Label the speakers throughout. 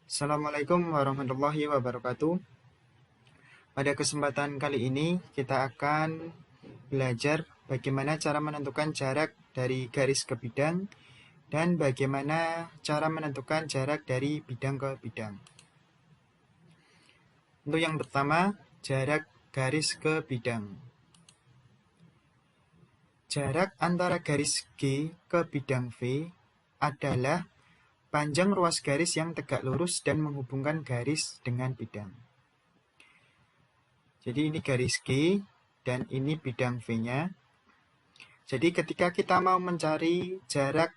Speaker 1: Assalamualaikum warahmatullahi wabarakatuh. Pada kesempatan kali ini kita akan belajar bagaimana cara menentukan jarak dari garis ke bidang dan bagaimana cara menentukan jarak dari bidang ke bidang. Untuk yang pertama, jarak garis ke bidang. Jarak antara garis G ke bidang V adalah panjang ruas garis yang tegak lurus dan menghubungkan garis dengan bidang. Jadi ini garis G dan ini bidang V-nya. Jadi ketika kita mau mencari jarak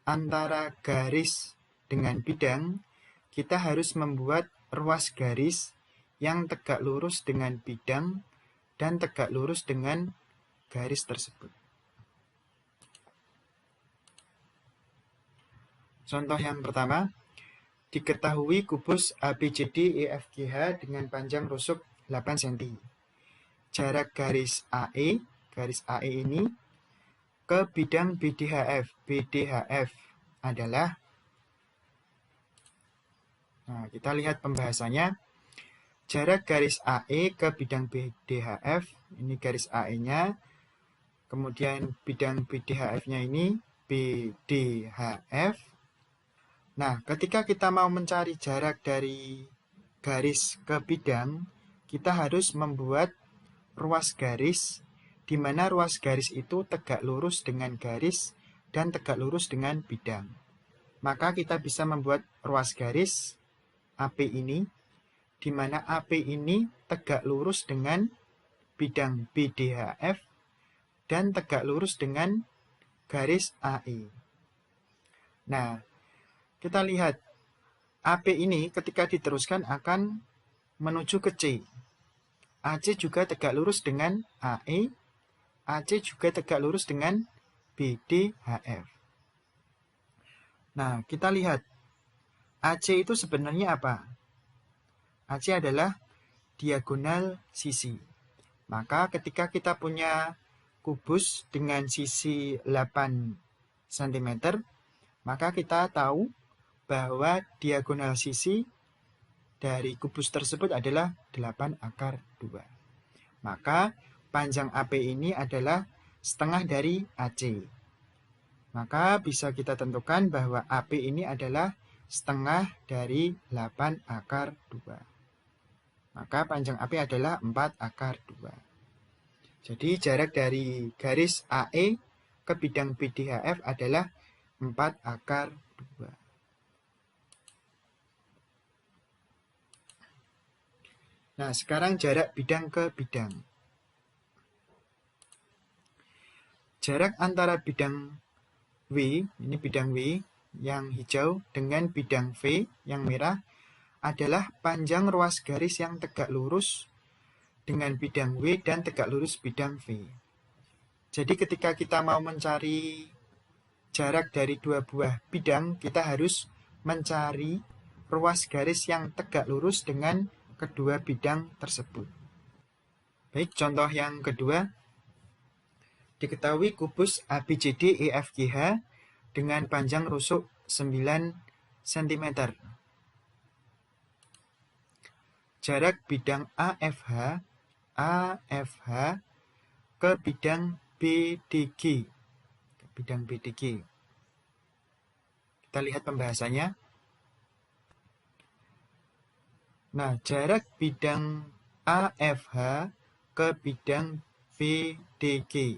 Speaker 1: antara garis dengan bidang, kita harus membuat ruas garis yang tegak lurus dengan bidang dan tegak lurus dengan garis tersebut. Contoh yang pertama, diketahui kubus ABCDEFGH dengan panjang rusuk 8 cm. Jarak garis AE ini ke bidang BDHF adalah, kita lihat pembahasannya. Jarak garis AE ke bidang BDHF, ini garis AE-nya, kemudian bidang BDHF-nya ini BDHF. Nah, ketika kita mau mencari jarak dari garis ke bidang, kita harus membuat ruas garis, di mana ruas garis itu tegak lurus dengan garis dan tegak lurus dengan bidang. Maka kita bisa membuat ruas garis AP ini, di mana AP ini tegak lurus dengan bidang BDHF dan tegak lurus dengan garis AE. Nah, kita lihat AP ini ketika diteruskan akan menuju ke C. AC juga tegak lurus dengan AE, AC juga tegak lurus dengan BDHF. Nah, kita lihat AC itu sebenarnya apa? AC adalah diagonal sisi. Maka ketika kita punya kubus dengan sisi 8 cm, maka kita tahu bahwa diagonal sisi dari kubus tersebut adalah 8/2. Maka panjang AP ini adalah setengah dari AC. Maka bisa kita tentukan bahwa AP ini adalah setengah dari 8/2. Maka panjang AP adalah 4/2. Jadi jarak dari garis AE ke bidang BDHF adalah 4/2. Nah, sekarang jarak bidang ke bidang. Jarak antara bidang W, ini bidang W yang hijau, dengan bidang V yang merah adalah panjang ruas garis yang tegak lurus dengan bidang W dan tegak lurus bidang V. Jadi ketika kita mau mencari jarak dari dua buah bidang, kita harus mencari ruas garis yang tegak lurus dengan kedua bidang tersebut. Baik, contoh yang kedua. Diketahui kubus ABCDEFGH dengan panjang rusuk 9 cm. Jarak bidang AFH ke bidang BDG. Kita lihat pembahasannya. Nah, jarak bidang AFH ke bidang BDG.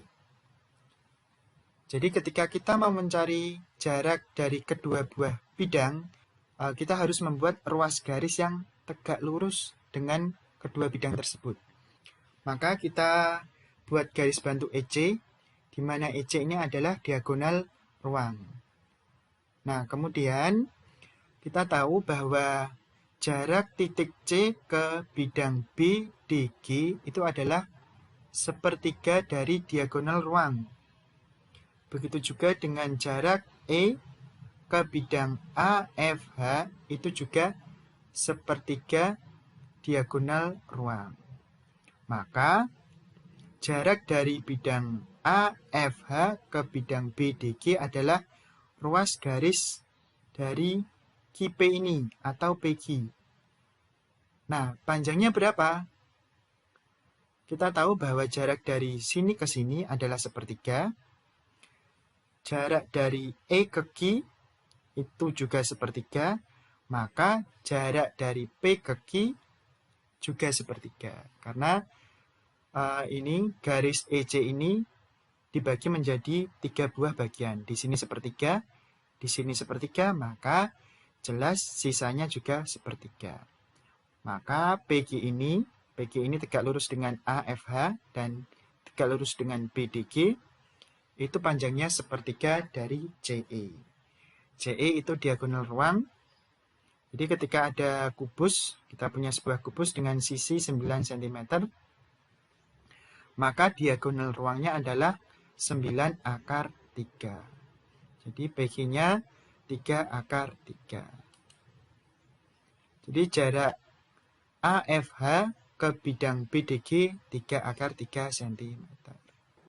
Speaker 1: Jadi ketika kita mau mencari jarak dari kedua buah bidang, kita harus membuat ruas garis yang tegak lurus dengan kedua bidang tersebut. Maka kita buat garis bantu EC, di mana EC ini adalah diagonal ruang. Nah, kemudian kita tahu bahwa jarak titik C ke bidang BDG itu adalah sepertiga dari diagonal ruang. Begitu juga dengan jarak E ke bidang AFH itu juga sepertiga diagonal ruang. Maka jarak dari bidang AFH ke bidang BDG adalah ruas garis dari QP ini atau PQ. Nah, panjangnya berapa? Kita tahu bahwa jarak dari sini ke sini adalah sepertiga. Jarak dari E ke Q itu juga sepertiga. Maka jarak dari P ke Q juga sepertiga. Karena ini garis EC ini dibagi menjadi 3 buah bagian. Di sini sepertiga, di sini sepertiga, maka jelas sisanya juga sepertiga. Maka PQ ini tegak lurus dengan AFH dan tegak lurus dengan BDG. Itu panjangnya sepertiga dari CE. CE itu diagonal ruang. Jadi ketika ada kubus, kita punya sebuah kubus dengan sisi 9 cm, maka diagonal ruangnya adalah 9 akar 3. Jadi PQ-nya 3 akar 3. Jadi jarak AFH ke bidang BDG 3 akar 3 cm.